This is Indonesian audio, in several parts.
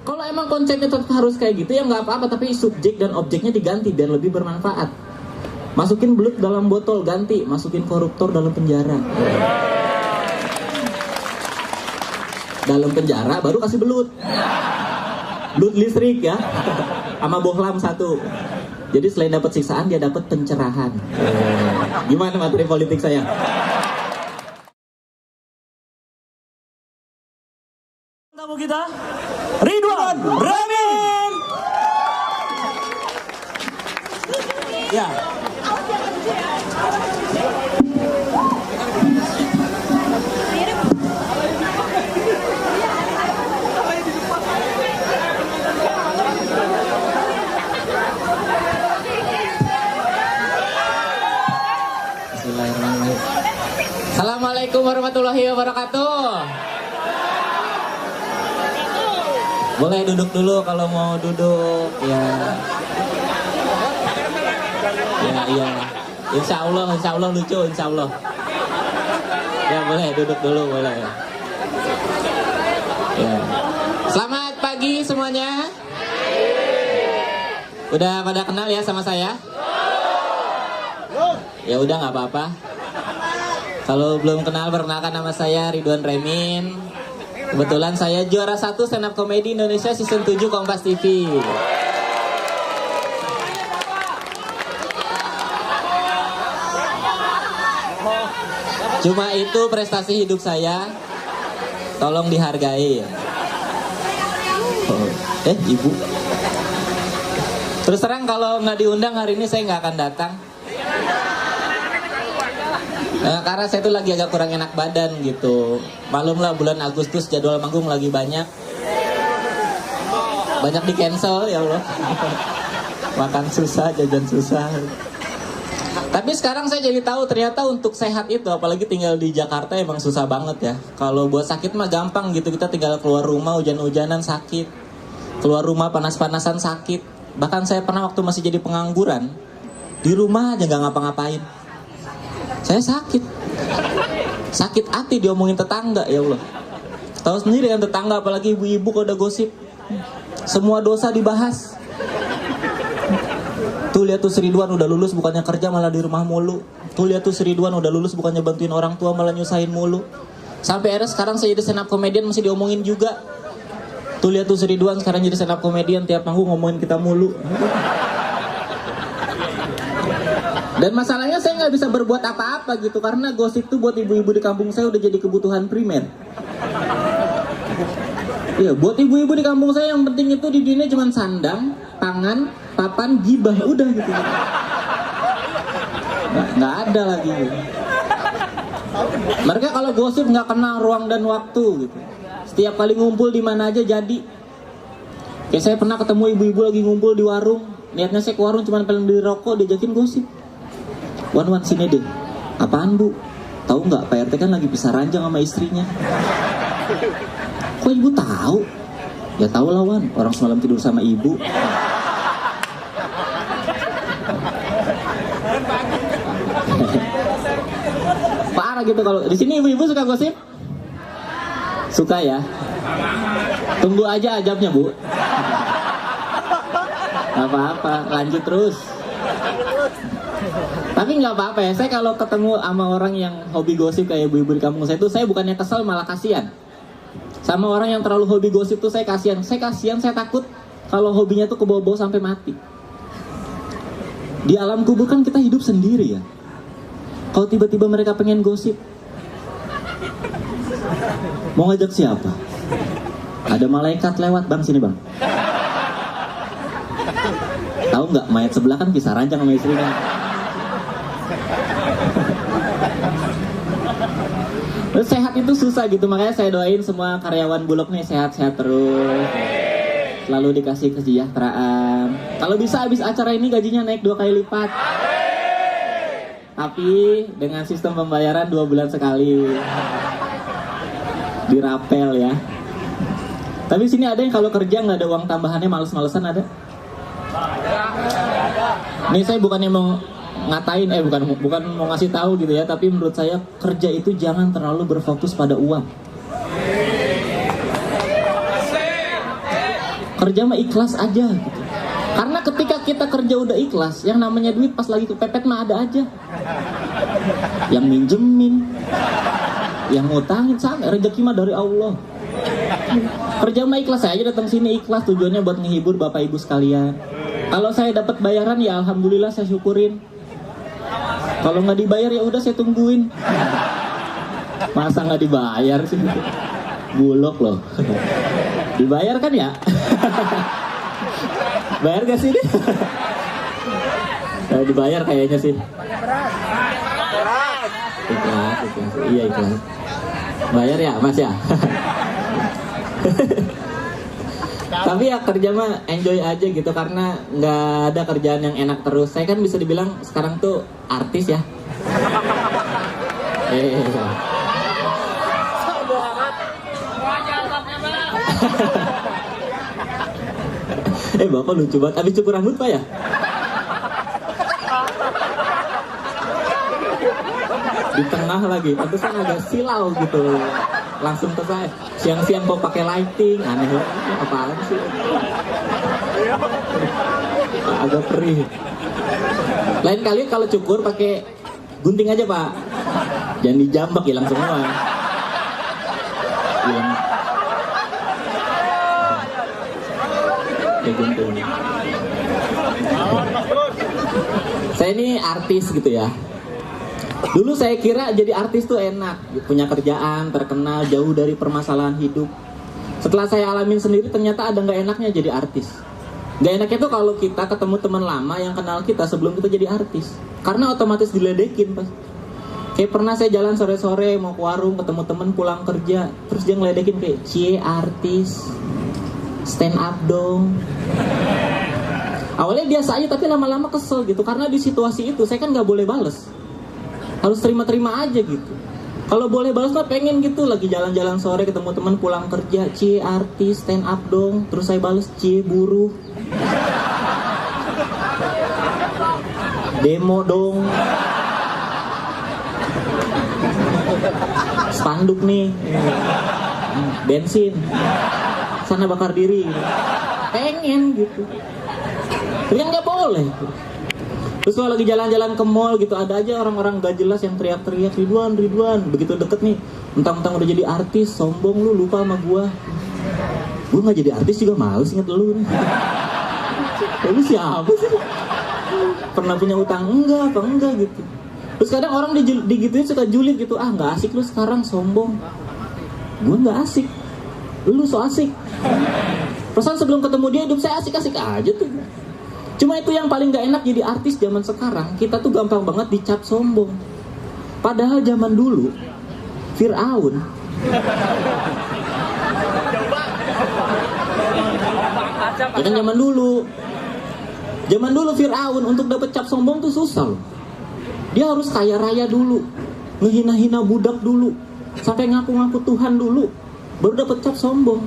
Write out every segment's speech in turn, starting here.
Kalau emang konsepnya tetap harus kayak gitu ya nggak apa-apa, tapi subjek dan objeknya diganti biar lebih bermanfaat. Masukin belut dalam botol, ganti masukin koruptor dalam penjara. Dalam penjara baru kasih belut. Belut listrik ya. Sama bohlam satu. Jadi selain dapat siksaan dia dapat pencerahan. Gimana materi politik saya? Tamu kita Ridwan Ramin. Ya. Bismillahirrahmanirrahim. Assalamualaikum warahmatullahi wabarakatuh. Boleh duduk dulu kalau mau duduk ya. Ya. Insya Allah lucu, insya Allah. Ya boleh duduk dulu boleh. Ya. Selamat pagi semuanya. Udah pada kenal ya sama saya? Ya udah nggak apa-apa. Kalau belum kenal, perkenalkan nama saya Ridwan Ramin. Kebetulan saya juara 1 stand up comedy Indonesia season 7 Kompas TV. Cuma itu prestasi hidup saya. Tolong dihargai. Ibu. Terus terang kalau nggak diundang hari ini saya nggak akan datang. Karena saya tuh lagi agak kurang enak badan gitu. Malum lah bulan Agustus jadwal manggung lagi banyak di cancel ya Allah. Makan susah, jajan susah. Tapi sekarang saya jadi tahu ternyata untuk sehat itu, apalagi tinggal di Jakarta emang susah banget ya. Kalau buat sakit mah gampang gitu, kita tinggal keluar rumah hujan-hujanan sakit, keluar rumah panas-panasan sakit. Bahkan saya pernah waktu masih jadi pengangguran, di rumah aja nggak ngapa-ngapain. Saya sakit hati diomongin tetangga ya Allah. Tahu sendiri kan tetangga, apalagi ibu-ibu kalau udah gosip, semua dosa dibahas. Tuh lihat tuh Ridwan udah lulus bukannya kerja malah di rumah mulu. Tuh lihat tuh Ridwan udah lulus bukannya bantuin orang tua malah nyusahin mulu. Sampai akhirnya sekarang saya jadi stand up comedian masih diomongin juga. Tuh lihat tuh Ridwan sekarang jadi stand up comedian tiap manggung ngomongin kita mulu. Dan masalahnya saya nggak bisa berbuat apa-apa gitu, karena gosip tuh buat ibu-ibu di kampung saya udah jadi kebutuhan primer. Iya, buat ibu-ibu di kampung saya yang penting itu di dunia cuma sandang, pangan, papan, gibah, udah gitu. Nggak ada lagi. Mereka kalau gosip nggak kenal ruang dan waktu gitu. Setiap kali ngumpul di mana aja jadi. Kayak saya pernah ketemu ibu-ibu lagi ngumpul di warung. Niatnya saya ke warung cuma pengen beli rokok, diajakin gosip. Wan sini deh. Apaan bu? Tahu nggak Pak RT kan lagi pisah ranjang sama istrinya. Kok ibu tahu? Ya tahu lah Wan, orang semalam tidur sama ibu. Parah gitu kalau di sini ibu-ibu suka gosip? Suka ya? Tunggu aja ajabnya bu. Gak apa-apa, lanjut terus. Tapi nggak apa-apa ya, saya kalau ketemu sama orang yang hobi gosip kayak ibu-ibu di kampung saya tuh, saya bukannya kesel malah kasihan. Sama orang yang terlalu hobi gosip tuh saya kasihan. Saya takut kalau hobinya tuh kebawa-bawa sampai mati. Di alam kubur kan kita hidup sendiri ya. Kalau tiba-tiba mereka pengen gosip, mau ngajak siapa? Ada malaikat lewat, bang sini bang. Tahu nggak mayat sebelah kan pisah ranjang sama istrinya. Terus sehat itu susah gitu, makanya saya doain semua karyawan Bulog nih sehat-sehat terus, selalu dikasih kesejahteraan. Kalau bisa habis acara ini gajinya naik 2 kali lipat. Tapi dengan sistem pembayaran 2 bulan sekali, dirapel ya. Tapi sini ada yang kalau kerja nggak ada uang tambahannya males-malesan ada. Nih saya bukannya mau ngatain, bukan mau ngasih tahu gitu ya, tapi menurut saya kerja itu jangan terlalu berfokus pada uang. Kerja mah ikhlas aja gitu. Karena ketika kita kerja udah ikhlas, yang namanya duit pas lagi kepepet mah ada aja. Yang minjemin, yang ngutangin, sama rezeki mah dari Allah. Kerja mah ikhlas, saya aja datang sini ikhlas, tujuannya buat ngehibur Bapak Ibu sekalian. Kalau saya dapat bayaran ya alhamdulillah, saya syukurin. Kalau nggak dibayar ya udah saya tungguin. Masa nggak dibayar sih? Bulok loh. Dibayar kan ya? Bayar gak sih nih? Dibayar kayaknya sih. Ikhlas. Iya ikhlas. Bayar ya Mas ya? Tapi ya kerja mah enjoy aja gitu, karena nggak ada kerjaan yang enak terus. Saya kan bisa dibilang sekarang tuh artis ya. Bapak lucu banget. Habis cukur rambut Pak ya? Di tengah lagi. Pantesan agak silau gitu. Langsung ke saya. Siang-siang kok pakai lighting. Aneh banget. Apaan sih? Agak perih. Lain kali kalau cukur pakai gunting aja Pak. Jangan dijambak, hilang semua. Hilang. Saya ini artis gitu ya. Dulu saya kira jadi artis tuh enak, punya kerjaan, terkenal, jauh dari permasalahan hidup. Setelah saya alamin sendiri, ternyata ada nggak enaknya jadi artis. Nggak enaknya tuh kalau kita ketemu teman lama yang kenal kita sebelum kita jadi artis, karena otomatis diledekin Pas. Kayak pernah saya jalan sore-sore mau ke warung, ketemu temen pulang kerja, terus dia ngeledekin kayak, "Cie artis, stand up dong." Awalnya biasa aja, tapi lama-lama kesel gitu. Karena di situasi itu saya kan nggak boleh bales, harus terima-terima aja gitu. Kalau boleh balas mah pengen gitu, lagi jalan-jalan sore ketemu teman pulang kerja, "Cie artis, stand up dong." Terus saya bales, "Cie buruh, demo dong, spanduk nih, bensin, sana bakar diri." Pengen gitu, tapi kan nggak boleh. Terus kalau lagi jalan-jalan ke mall gitu, ada aja orang-orang gak jelas yang teriak-teriak, Ridwan. Begitu deket nih, mentang-mentang udah jadi artis, sombong lu, lupa sama gua. Gua gak jadi artis juga males inget lu. Tapi siapa sih? Pernah punya utang? Enggak gitu. Terus kadang orang digituin suka julid gitu, gak asik lu sekarang, sombong. Gua gak asik, lu so asik. Perasaan sebelum ketemu dia hidup saya asik-asik aja tuh. Cuma itu yang paling gak enak jadi artis zaman sekarang. Kita tuh gampang banget dicap sombong. Padahal zaman dulu Fir'aun ya kan zaman dulu Fir'aun untuk dapet cap sombong tuh susah loh. Dia harus kaya raya dulu, ngehina-hina budak dulu, sampai ngaku-ngaku Tuhan dulu, baru dapet cap sombong.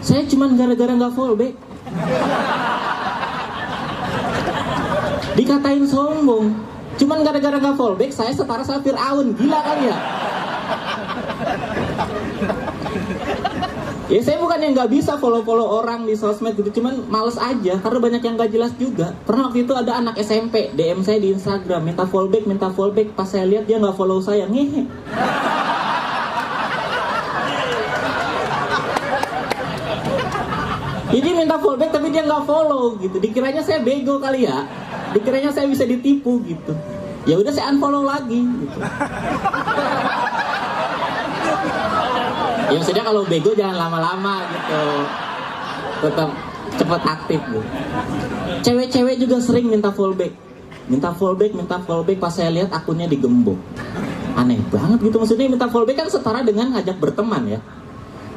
Saya cuman gara-gara gak fallback dikatain sombong. Cuman gara-gara gak fallback, saya setara sama Fir'aun. Gila kali ya? Ya saya bukan yang gak bisa follow-follow orang di sosmed gitu, cuman males aja karena banyak yang gak jelas juga. Pernah waktu itu ada anak SMP DM saya di Instagram, minta fallback. Pas saya lihat dia gak follow saya, ngehe. Jadi minta fallback tapi dia nggak follow gitu. Dikiranya saya bego kali ya. Dikiranya saya bisa ditipu gitu. Ya udah saya unfollow lagi gitu. Ya maksudnya kalau bego jangan lama-lama gitu. Tetap cepat aktif gitu. Cewek-cewek juga sering minta fallback. Pas saya lihat akunnya digembok. Aneh banget gitu. Maksudnya minta fallback kan setara dengan ngajak berteman ya.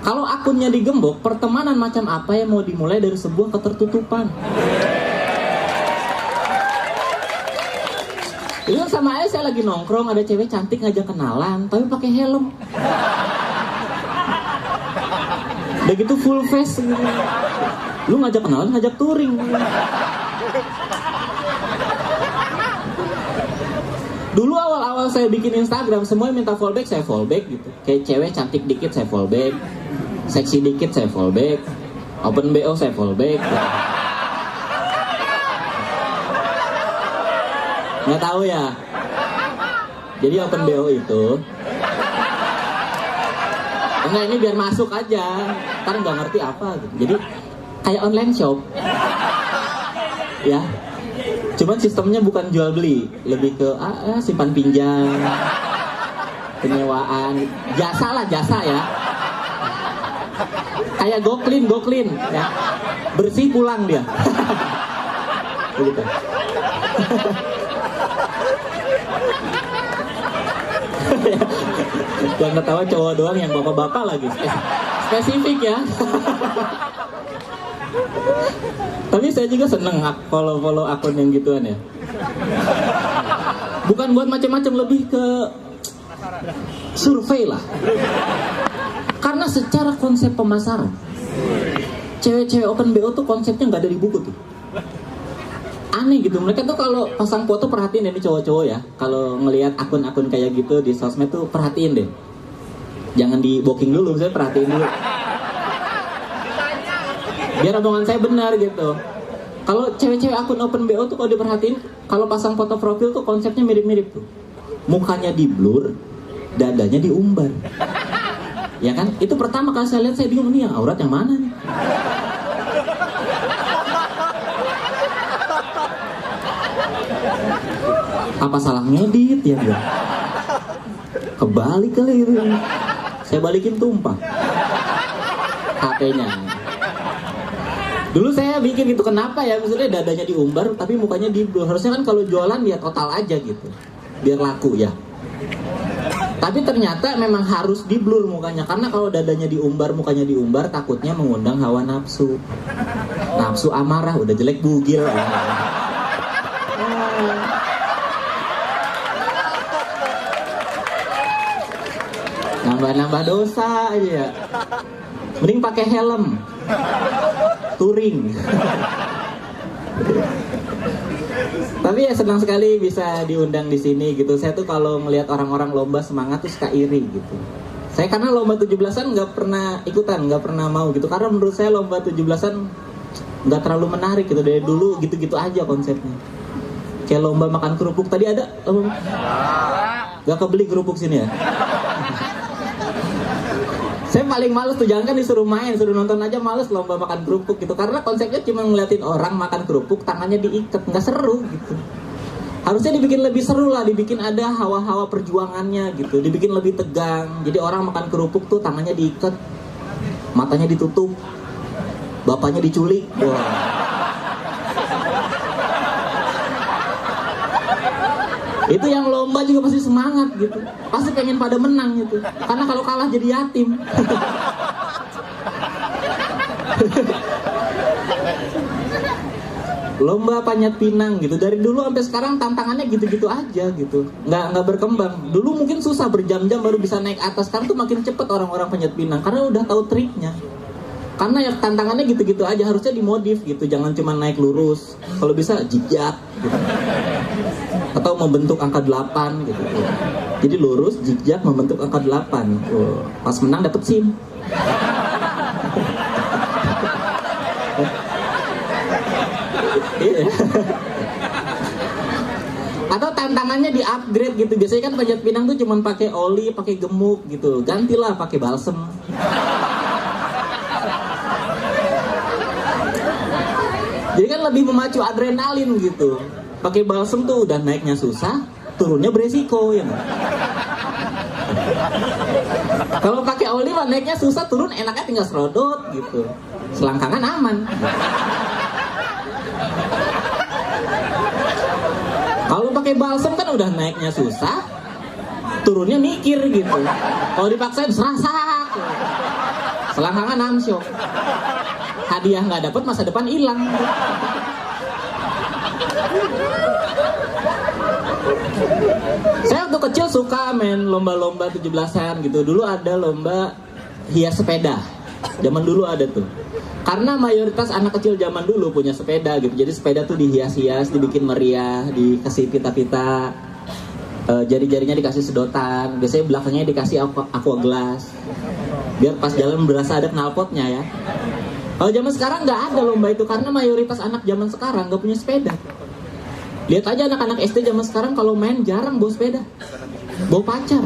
Kalau akunnya digembok, pertemanan macam apa yang mau dimulai dari sebuah ketertutupan? Itu kan sama aja saya lagi nongkrong, ada cewek cantik ngajak kenalan, tapi pakai helm. Udah gitu full face gitu. Lu ngajak kenalan, ngajak touring. Dulu awal-awal saya bikin Instagram, semuanya minta fallback, saya fallback gitu. Kayak cewek cantik dikit saya fallback, seksi dikit saya fallback. Open BO saya fallback. Nggak tahu ya. Jadi open BO itu enggak, ini biar masuk aja. Ntar nggak ngerti apa gitu. Jadi kayak online shop. Ya. Cuman sistemnya bukan jual beli, lebih ke simpan pinjam, penyewaan, jasa ya. Kayak goklin ya. Bersih pulang dia. Begitu. Yang ketawa cowok doang, yang bapak-bapak lagi. Spesifik ya. Tapi saya juga seneng follow akun yang gituan ya. Bukan buat macam-macam, lebih ke survei lah. Karena secara konsep pemasaran, cewek-cewek open BO tuh konsepnya nggak ada di buku tuh. Aneh gitu, mereka tuh kalau pasang foto perhatiin ini cowok-cowok ya. Kalau ngelihat akun-akun kayak gitu di sosmed tuh perhatiin deh. Jangan di booking dulu, saya perhatiin dulu. Biar omongan saya benar gitu. Kalau cewek-cewek akun open BO tuh kalau diperhatiin, kalau pasang foto profil tuh konsepnya mirip-mirip tuh. Mukanya di blur, dadanya diumbar. Ya kan? Itu pertama kali saya lihat, saya bingung, nih yang aurat yang mana nih? Apa salah ngedit ya bro? Kebalik kali itu. Saya balikin tumpah HP-nya. Dulu saya bikin gitu, kenapa ya? Maksudnya dadanya diumbar tapi mukanya di blur. Harusnya kan kalau jualan ya total aja gitu, biar laku ya. Tapi ternyata memang harus di blur mukanya, karena kalau dadanya diumbar, mukanya diumbar, takutnya mengundang hawa nafsu. Nafsu amarah, udah jelek bugil. Nambah-nambah dosa aja. Mending pakai helm touring. Tapi ya senang sekali bisa diundang di sini gitu. Saya tuh kalau ngelihat orang-orang lomba semangat tuh suka iri gitu. Saya karena lomba 17-an nggak pernah ikutan, nggak pernah mau gitu. Karena menurut saya lomba 17-an nggak terlalu menarik gitu. Dari dulu gitu-gitu aja konsepnya. Kayak lomba makan kerupuk tadi ada. Gak kebeli kerupuk sini ya. Saya paling males tuh, jangan kan disuruh main, suruh nonton aja males lomba makan kerupuk gitu. Karena konsepnya cuma ngeliatin orang makan kerupuk, tangannya diikat, nggak seru gitu. Harusnya dibikin lebih seru lah, dibikin ada hawa-hawa perjuangannya gitu, dibikin lebih tegang. Jadi orang makan kerupuk tuh tangannya diikat, matanya ditutup, bapaknya diculik. Wah. Itu yang lomba juga pasti semangat gitu, pasti pengen pada menang gitu, karena kalau kalah jadi yatim. Lomba panjat pinang gitu, dari dulu sampai sekarang tantangannya gitu-gitu aja gitu, nggak berkembang. Dulu mungkin susah berjam-jam baru bisa naik atas, sekarang tuh makin cepet orang-orang panjat pinang karena udah tahu triknya. Karena ya tantangannya gitu-gitu aja, harusnya dimodif gitu, jangan cuma naik lurus, kalau bisa jijak gitu. Atau membentuk angka 8 gitu. Jadi lurus, jijak, membentuk angka 8. Pas menang dapet SIM. Atau tantangannya di upgrade gitu. Biasanya kan panjat pinang tuh cuma pakai oli, pakai gemuk gitu. Gantilah pakai balsem. Jadi kan lebih memacu adrenalin gitu. Pakai balsem tuh udah naiknya susah, turunnya beresiko ya. Kalau pakai oli mah naiknya susah, turun enaknya tinggal serodot gitu. Selangkangan aman. Kalau pakai balsem kan udah naiknya susah, turunnya mikir gitu. Kalau dipaksain serasak. Selangkangan amsyok. Hadiah nggak dapet, masa depan hilang. Saya waktu kecil suka main lomba-lomba 17-an gitu. Dulu ada lomba hias sepeda. Zaman dulu ada tuh. Karena mayoritas anak kecil zaman dulu punya sepeda gitu. Jadi sepeda tuh dihias-hias, dibikin meriah, dikasih pita-pita, jari-jarinya dikasih sedotan. Biasanya belakangnya dikasih aqua glass, biar pas jalan berasa ada knalpotnya ya. Kalau zaman sekarang nggak ada lomba itu karena mayoritas anak zaman sekarang nggak punya sepeda. Lihat aja anak-anak SD zaman sekarang kalau main jarang bawa sepeda, bawa pacar.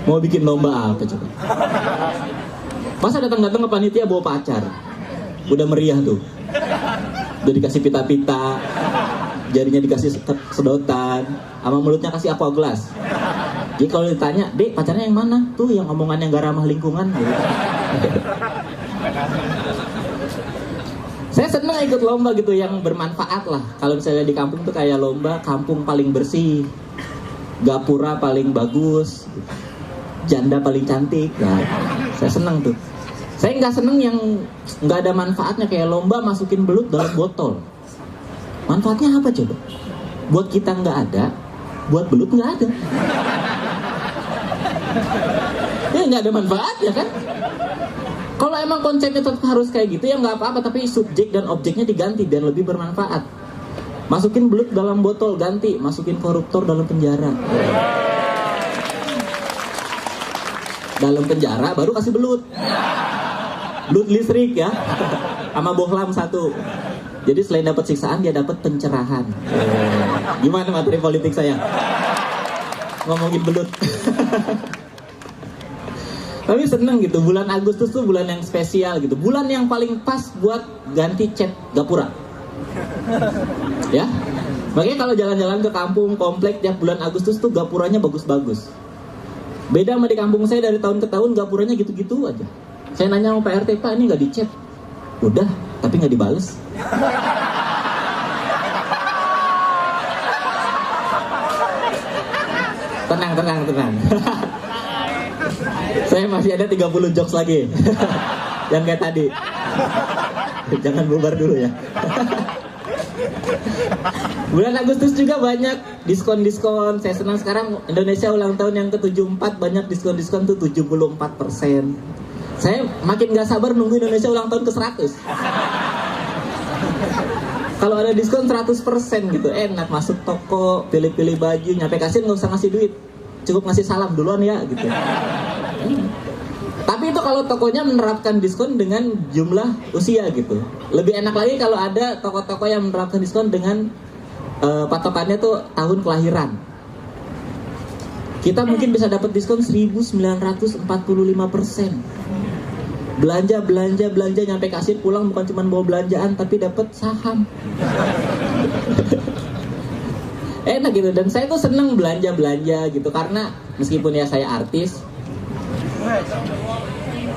Mau bikin lomba apa coba? Masa datang-datang ke panitia bawa pacar? Udah meriah tuh. Udah dikasih pita-pita, jarinya dikasih sedotan, sama mulutnya kasih aqua glass. Jadi kalau ditanya, "Dek, pacarnya yang mana?" Tuh yang omongannya gak ramah lingkungan gitu. Saya seneng ikut lomba gitu yang bermanfaat lah. Kalau misalnya di kampung tuh kayak lomba kampung paling bersih, gapura paling bagus, janda paling cantik. Nah, saya seneng tuh. Saya nggak seneng yang nggak ada manfaatnya kayak lomba masukin belut dalam botol. Manfaatnya apa coba? Buat kita nggak ada, buat belut nggak ada. Ya nggak ada manfaatnya kan? Kalau emang konsepnya tetap harus kayak gitu ya nggak apa-apa, tapi subjek dan objeknya diganti biar lebih bermanfaat. Masukin belut dalam botol ganti, masukin koruptor dalam penjara. Dalam penjara baru kasih belut. Belut listrik ya, sama bohlam 1. Jadi selain dapat siksaan dia dapat pencerahan. Gimana materi politik saya? Ngomongin belut. Tapi seneng gitu, bulan Agustus tuh bulan yang spesial gitu. Bulan yang paling pas buat ganti cat gapura. Ya, makanya kalau jalan-jalan ke kampung, komplek tiap bulan Agustus tuh gapuranya bagus-bagus. Beda sama di kampung saya dari tahun ke tahun gapuranya gitu-gitu aja. Saya nanya sama Pak RT, "Pak ini nggak dicat?" "Udah, tapi nggak dibales." Tenang. Saya masih ada 30 jokes lagi. Yang kayak tadi. Jangan bubar dulu ya. Bulan Agustus juga banyak diskon-diskon. Saya senang sekarang Indonesia ulang tahun yang ke-74 banyak diskon-diskon tuh 74%. Saya makin gak sabar nunggu Indonesia ulang tahun ke-100. Kalau ada diskon 100% gitu, enak masuk toko, pilih-pilih baju, nyampe kasir nggak usah ngasih duit, cukup ngasih salam duluan ya gitu. Tapi itu kalau tokonya menerapkan diskon dengan jumlah usia gitu. Lebih enak lagi kalau ada toko-toko yang menerapkan diskon dengan patokannya tuh tahun kelahiran. Kita mungkin bisa dapat diskon 1945%. Belanja nyampe kasir pulang bukan cuma bawa belanjaan tapi dapat saham. Enak gitu, dan saya tuh seneng belanja gitu karena meskipun ya saya artis,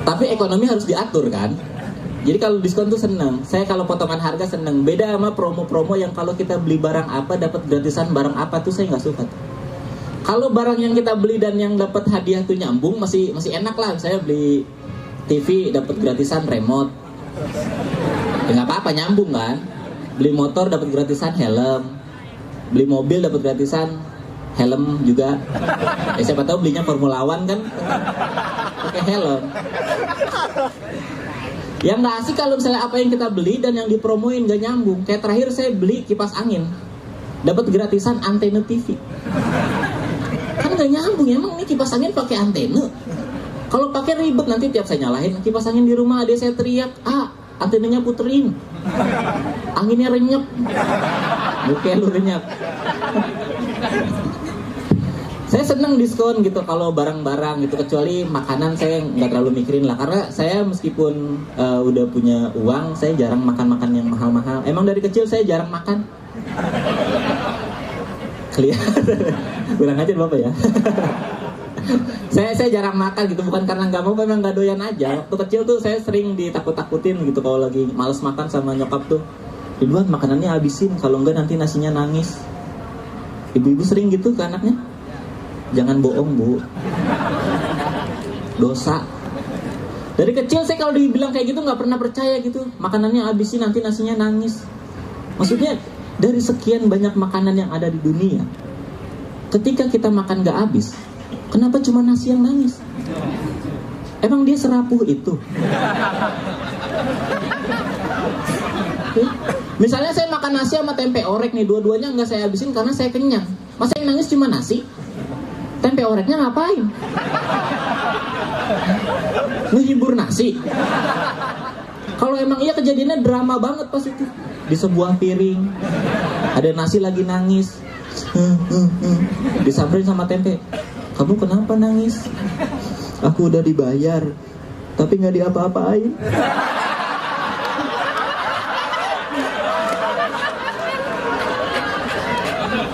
tapi ekonomi harus diatur kan. Jadi kalau diskon tuh seneng. Saya kalau potongan harga seneng. Beda sama promo-promo yang kalau kita beli barang apa dapat gratisan barang apa tuh saya nggak suka. Kalau barang yang kita beli dan yang dapat hadiah tuh nyambung masih enak lah. Saya beli TV dapat gratisan remote, ya nggak apa-apa, nyambung kan. Beli motor dapat gratisan helm, beli mobil dapat gratisan helm juga. Siapa tahu belinya Formula One kan pakai helm. Yang nggak asik kalau misalnya apa yang kita beli dan yang dipromoin nggak nyambung. Kayak terakhir saya beli kipas angin, dapat gratisan antena TV. Kan nggak nyambung, emang ini kipas angin pakai antena. Kalau pakai ribet nanti tiap saya nyalain kipas angin di rumah adik saya teriak, antenanya puterin, anginnya renyep, bukan lu renyep. Saya seneng diskon gitu kalau barang-barang gitu, kecuali makanan saya nggak terlalu mikirin lah, karena saya meskipun udah punya uang, saya jarang makan yang mahal-mahal. Emang dari kecil saya jarang makan. Kelihatan, kurang ajar bapak ya. Saya jarang makan gitu, bukan karena nggak mau, memang nggak doyan aja. Waktu kecil tuh saya sering ditakut-takutin gitu kalau lagi males makan sama nyokap tuh, "Ridwan makanannya habisin, kalau enggak nanti nasinya nangis." Ibu-ibu sering gitu ke anaknya. Jangan bohong bu, dosa. Dari kecil saya kalau dibilang kayak gitu nggak pernah percaya gitu. Makanannya habisin nanti nasinya nangis. Maksudnya dari sekian banyak makanan yang ada di dunia, ketika kita makan nggak habis, kenapa cuma nasi yang nangis? Emang dia serapuh itu? Misalnya saya makan nasi sama tempe orek nih, dua-duanya nggak saya habisin karena saya kenyang. Masa yang nangis cuma nasi? Tempe oreknya ngapain? Ngehibur nasi. Kalau emang iya kejadiannya drama banget pas itu. Di sebuah piring ada nasi lagi nangis. Disamperin sama tempe. Kamu kenapa nangis? Aku udah dibayar, tapi nggak diapa-apain.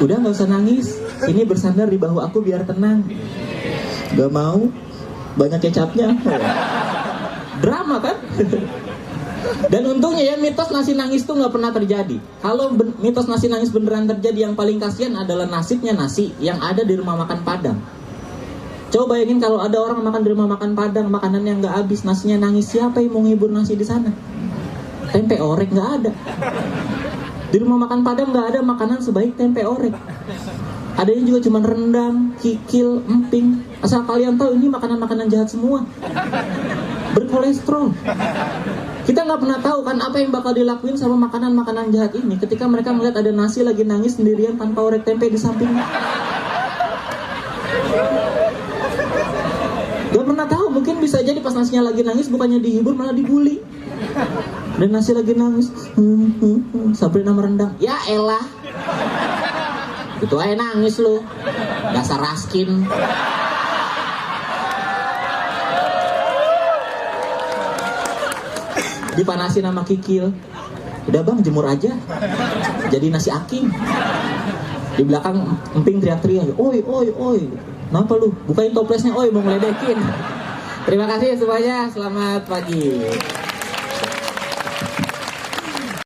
Udah nggak usah nangis. Ini bersandar di bahu aku biar tenang. Gak mau, banyak kecapnya. Drama kan? Dan untungnya ya mitos nasi nangis tuh nggak pernah terjadi. Kalau mitos nasi nangis beneran terjadi, yang paling kasihan adalah nasibnya nasi yang ada di rumah makan Padang. Coba bayangin kalau ada orang makan di rumah makan Padang, makanan yang nggak habis, nasinya nangis, siapa yang mau ngibur nasi di sana? Tempe orek nggak ada. Di rumah makan Padang nggak ada makanan sebaik tempe orek. Adanya juga cuma rendang, kikil, emping. Asal kalian tahu ini makanan-makanan jahat semua, berkolesterol. Kita nggak pernah tahu kan apa yang bakal dilakuin sama makanan-makanan jahat ini ketika mereka melihat ada nasi lagi nangis sendirian tanpa orek tempe di sampingnya. Gak pernah tahu, mungkin bisa jadi pas nasinya lagi nangis bukannya dihibur malah dibully. Dan nasi lagi nangis, sampai nama rendang. Ya elah, itu aja nangis lu, dasar raskin. Dipanasin sama kikil. Udah bang, jemur aja, jadi nasi aking. Di belakang emping teriak-teriak, oi oi oi, kenapa lu? Bukain toplesnya, oi mau ngeledekin. Terima kasih semuanya, selamat pagi.